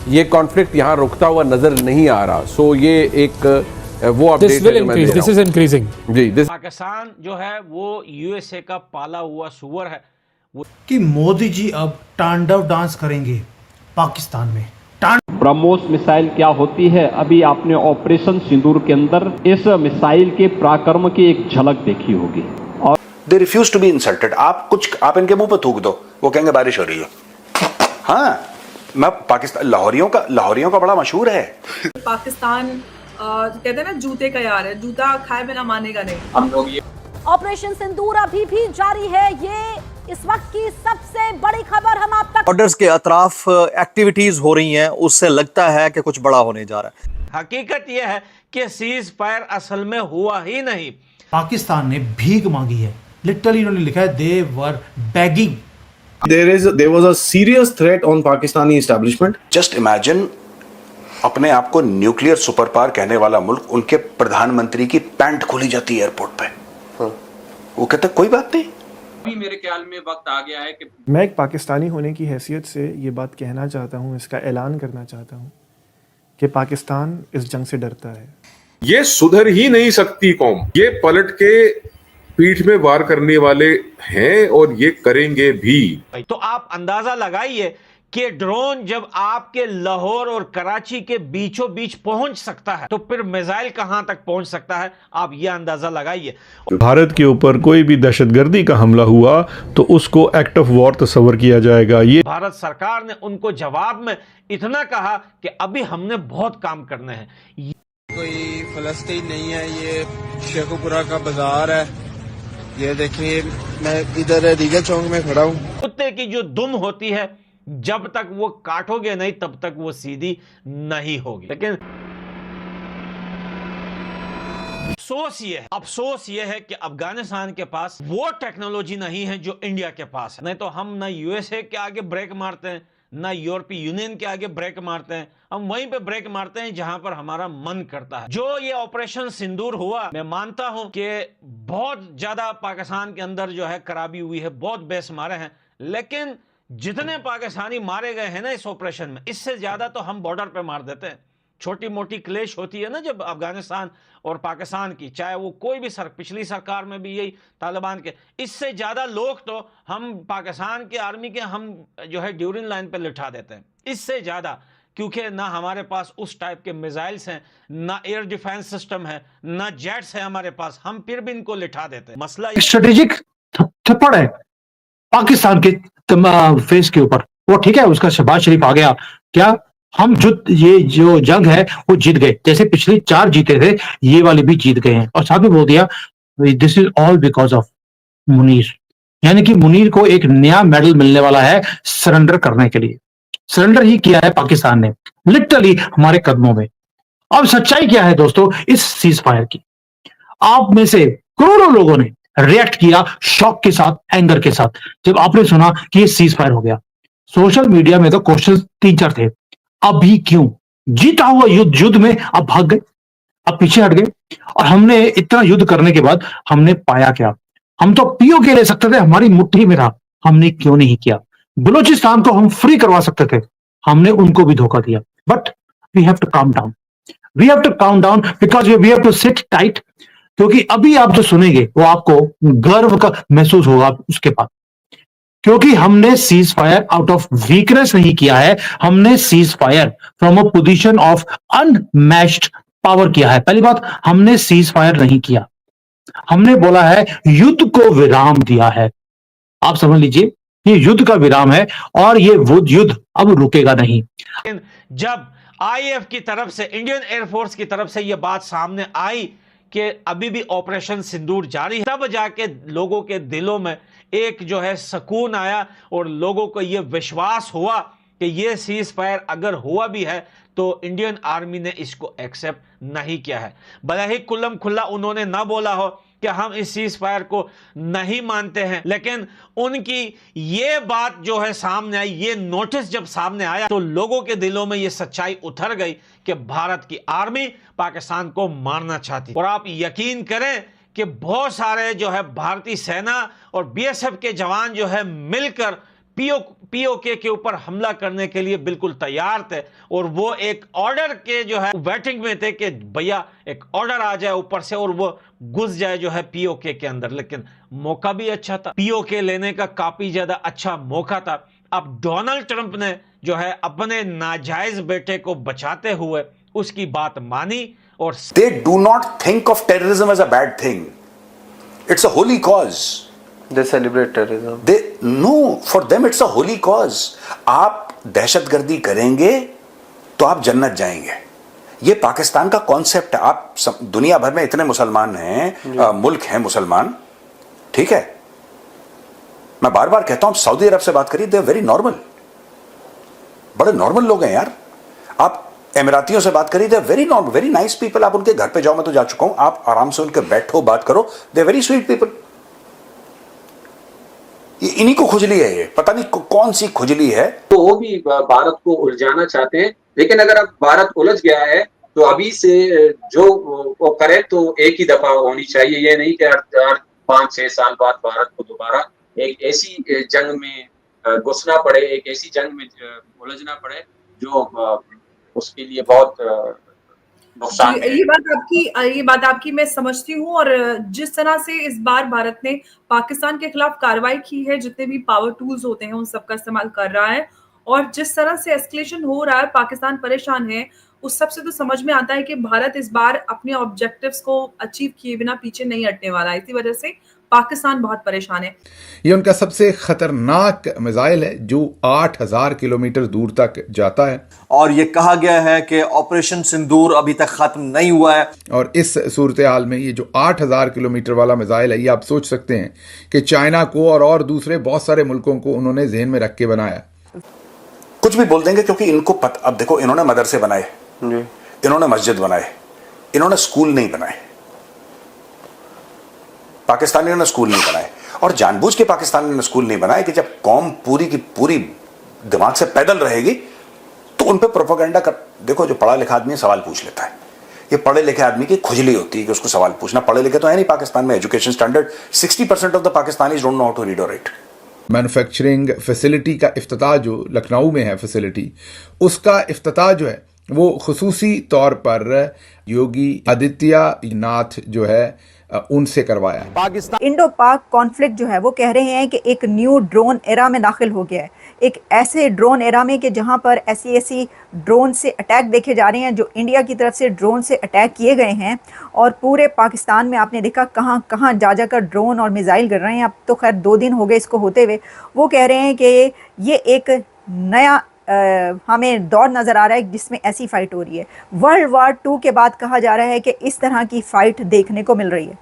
ये कॉन्फ्लिक्ट यहाँ रुकता हुआ नजर नहीं आ रहा। सो ये एक वो अपडेट है जो मैं दे रहा दिस इज इंक्रीजिंग जी। पाकिस्तान जो है वो यूएसए का पाला हुआ सुअर है। कि मोदी जी अब तांडव डांस करेंगे पाकिस्तान में। ब्रह्मोस मिसाइल क्या होती है, अभी आपने ऑपरेशन सिंदूर के अंदर इस मिसाइल के पराक्रम की एक झलक देखी होगी। और they refuse to be insulted. आप इनके मुंह पे थूक दो, वो कहेंगे बारिश हो रही है। हाँ, मैं पाकिस्तान लाहौरियों का बड़ा मशहूर है। पाकिस्तान कहते हैं ना जूते का यार है, जूता खाए बिना मानेगा नहीं। हम लोग ये ऑपरेशन सिंदूर अभी भी जारी है। ये इस वक्त की सबसे बड़ी खबर हम आप तक। बॉर्डर्स के अतराफ एक्टिविटीज हो रही हैं, उससे लगता है कि कुछ बड़ा होने जा रहा है। हकीकत यह है कि सीज फायर असल में हुआ ही नहीं। पाकिस्तान ने भीख मांगी है, लिटरली इन्होंने लिखा है they were begging. There was a serious threat on Pakistani establishment. Just imagine, अपने आप को न्यूक्लियर सुपर पावर कहने वाला मुल्क, उनके प्रधानमंत्री की पैंट खोली जाती है एयरपोर्ट पे। वो कहते कोई बात नहीं। अभी मेरे ख्याल में वक्त आ गया है कि मैं एक पाकिस्तानी होने की हैसियत से ये बात कहना चाहता हूँ, इसका ऐलान करना चाहता हूँ कि पाकिस्तान इस जंग से डरता है। ये सुधर ही नहीं सकती कौम। ये पलट के पीठ में वार करने वाले हैं और ये करेंगे भी। तो आप अंदाजा लगाइए कि ड्रोन जब आपके लाहौर और कराची के बीचों बीच पहुंच सकता है तो फिर मिसाइल कहां तक पहुंच सकता है, आप यह अंदाजा लगाइए। भारत के ऊपर कोई भी दहशतगर्दी का हमला हुआ तो उसको एक्ट ऑफ वॉर तस्वर किया जाएगा। ये भारत सरकार ने उनको जवाब में इतना कहा कि अभी हमने बहुत काम करने हैं। कोई फलस्तीन नहीं है, ये शेखुपुरा का बाजार है। ये देखिए, मैं इधर रीगा चौक में खड़ा हूँ। कुत्ते की जो दुम होती है, जब तक वो काटोगे नहीं तब तक वो सीधी नहीं होगी। लेकिन अफसोस ये है कि अफगानिस्तान के पास वो टेक्नोलॉजी नहीं है जो इंडिया के पास है। नहीं तो हम ना यूएसए के आगे ब्रेक मारते हैं, ना यूरोपीय यूनियन के आगे ब्रेक मारते हैं, हम वहीं पे ब्रेक मारते हैं जहां पर हमारा मन करता है। जो ये ऑपरेशन सिंदूर हुआ, मैं मानता हूं कि बहुत ज्यादा पाकिस्तान के अंदर जो है खराबी हुई है, बहुत बेस मारे हैं, लेकिन जितने पाकिस्तानी मारे गए हैं ना इस ऑपरेशन में, इससे ज्यादा तो हम बॉर्डर पे मार देते हैं। छोटी मोटी क्लेश होती है ना जब अफगानिस्तान और पाकिस्तान की, चाहे वो कोई भी पिछली सरकार में भी यही तालिबान के, इससे ज्यादा लोग तो हम पाकिस्तान के आर्मी के हम जो है ड्यूरिंग लाइन पे लिटा देते हैं, इससे ज्यादा, क्योंकि ना हमारे पास उस टाइप के मिसाइल्स हैं, ना एयर डिफेंस सिस्टम है, ना जेट्स है हमारे पास, हम फिर भी इनको लिटा देते हैं। मसला स्ट्रेटेजिक थप्पड़ है पाकिस्तान के फेस के ऊपर। वो ठीक है, उसका शहबाज शरीफ आ गया, क्या हम ये जो जंग है वो जीत गए, जैसे पिछले 4 जीते थे ये वाले भी जीत गए हैं। और साथ में बोल दिया this is all because of Munir, यानी कि मुनीर को एक नया मेडल मिलने वाला है सरेंडर करने के लिए। सरेंडर ही किया है पाकिस्तान ने लिटरली हमारे कदमों में। अब सच्चाई क्या है दोस्तों इस सीज फायर की? आप में से करोड़ों लोगों ने रिएक्ट किया शॉक के साथ, एंगर के साथ, जब आपने सुना कि ये सीज फायर हो गया। सोशल मीडिया में तो क्वेश्चन 3-4 थे, अभी क्यों? जीता हुआ युद्ध में अब भाग गए, अब पीछे हट गए। और हमने इतना युद्ध करने के बाद हमने पाया क्या? हम तो पीओके ले सकते थे, हमारी मुट्ठी में था, हमने क्यों नहीं किया? बलूचिस्तान को हम फ्री करवा सकते थे, हमने उनको भी धोखा दिया। But we have to calm down, we have to calm down because we have to sit tight, क्योंकि अभी आप जो सुनेंगे वो आपको गर्व का महसूस होगा उसके बाद, क्योंकि हमने cease fire out of weakness नहीं किया है, हमने cease fire from a position of unmatched power किया है। पहली बात, हमने सीज फायर नहीं किया, हमने बोला है युद्ध को विराम दिया है। आप समझ लीजिए ये युद्ध का विराम है और ये वो युद्ध अब रुकेगा नहीं। जब आईएफ की तरफ से, इंडियन एयरफोर्स की तरफ से यह बात सामने आई कि अभी भी ऑपरेशन सिंदूर जारी है, तब जाके लोगों के दिलों में एक जो है सुकून आया और लोगों को यह विश्वास हुआ कि यह सीज फायर अगर हुआ भी है तो इंडियन आर्मी ने इसको एक्सेप्ट नहीं किया है। भले ही कुल्लम खुल्ला उन्होंने ना बोला हो कि हम इस सीज फायर को नहीं मानते हैं, लेकिन उनकी ये बात जो है सामने आई, ये नोटिस जब सामने आया तो लोगों के दिलों में ये सच्चाई उतर गई कि भारत की आर्मी पाकिस्तान को मारना चाहती। और आप यकीन करें कि बहुत सारे जो है भारतीय सेना और बीएसएफ के जवान जो है मिलकर पीओके के ऊपर हमला करने के लिए बिल्कुल तैयार थे, और वो एक ऑर्डर के जो है वेटिंग में थे कि भैया एक ऑर्डर आ जाए ऊपर से और वो घुस जाए जो है पीओके के अंदर। लेकिन मौका भी अच्छा था, पीओके लेने का काफी ज्यादा अच्छा मौका था। अब डोनाल्ड ट्रंप ने जो है अपने नाजायज बेटे को बचाते हुए उसकी बात मानी, और they do not think of terrorism as a bad thing, it's a holy cause. They celebrate terrorism. No, for them it's a holy cause. आप दहशतगर्दी करेंगे तो आप जन्नत जाएंगे, ये पाकिस्तान का कॉन्सेप्ट है। आप दुनिया भर में इतने मुसलमान हैं, मुल्क हैं मुसलमान, ठीक है। मैं बार बार कहता हूं, सऊदी अरब से बात करिए, दे वेरी नॉर्मल, बड़े नॉर्मल लोग हैं यार। आप एमिरातियों से बात करिए, they very normal, very nice people. आप उनके घर पे जाओ, मैं तो जा चुका हूं, आप आराम से उनके बैठो, बात करो, दे वेरी स्वीट पीपल। इन्हीं को खुजली है, ये पता नहीं कौन सी खुजली है। तो वो भी भारत को उलझाना चाहते हैं, लेकिन अगर अब भारत उलझ गया है तो अभी से जो वो करे तो एक ही दफा होनी चाहिए। ये नहीं कि हर 5-6 साल बाद भारत को दोबारा एक ऐसी जंग में घुसना पड़े, एक ऐसी जंग में उलझना पड़े जो उसके लिए बहुत नुकसान। ये बात आपकी मैं समझती हूँ। और जिस तरह से इस बार भारत ने पाकिस्तान के खिलाफ कार्रवाई की है, जितने भी पावर टूल्स होते हैं उन सबका इस्तेमाल कर रहा है, और जिस तरह से एस्केलेशन हो रहा है, पाकिस्तान परेशान है, उस सब से तो समझ में आता है कि भारत इस बार अपने ऑब्जेक्टिव्स को अचीव किए बिना पीछे नहीं हटने वाला है। इसी वजह से पाकिस्तान बहुत परेशान है। ये उनका सबसे खतरनाक मिसाइल है जो 8000 किलोमीटर दूर तक जाता है, और ये कहा गया है कि ऑपरेशन सिंदूर अभी तक खत्म नहीं हुआ है। और इस सूरत हाल में ये जो 8000 किलोमीटर वाला मिसाइल है, ये आप सोच सकते हैं कि चाइना को और दूसरे बहुत सारे मुल्कों को उन्होंने ज़हन में रख के बनाया। कुछ भी बोल देंगे क्योंकि इनको पता, अब देखो इन्होंने मदरसे बनाए, इन्होंने मस्जिद बनाए, इन्होंने स्कूल नहीं बनाए, पाकिस्तानियों ने स्कूल नहीं बनाए, और जानबूझ के पाकिस्तानियों ने स्कूल नहीं बनाए कि जब कौम पूरी की पूरी दिमाग से पैदल रहेगी तो उन पे प्रोपेगेंडा कर। देखो जो पढ़ा लिखा आदमी सवाल पूछ लेता है, ये पढ़े लिखे आदमी की खुजली होती है कि उसको सवाल पूछना। पढ़े लिखे तो है नहीं पाकिस्तान में, education standard 60% of the Pakistanis don't know how to read और राइट। मैन्युफैक्चरिंग फैसिलिटी का इफ्तिताह जो लखनऊ में है फैसिलिटी, उसका इफ्तिताह जो है वो खुसूसी तौर पर योगी आदित्यनाथ जो है उनसे करवाया है। पाकिस्तान इंडो पाक कॉन्फ्लिक्ट जो है वो कह रहे हैं कि एक न्यू ड्रोन एरा में दाखिल हो गया है, एक ऐसे ड्रोन एरा में कि जहां पर ऐसी ड्रोन से अटैक देखे जा रहे हैं जो इंडिया की तरफ से ड्रोन से अटैक किए गए हैं, और पूरे पाकिस्तान में आपने देखा कहां कहां जा कर ड्रोन और मिसाइल गिर रहे हैं। अब तो खैर 2 दिन हो गए इसको होते हुए। वो कह रहे हैं कि ये एक नया हमें दौर नज़र आ रहा है जिसमें ऐसी फ़ाइट हो रही है। वर्ल्ड वार 2 के बाद कहा जा रहा है कि इस तरह की फ़ाइट देखने को मिल रही है।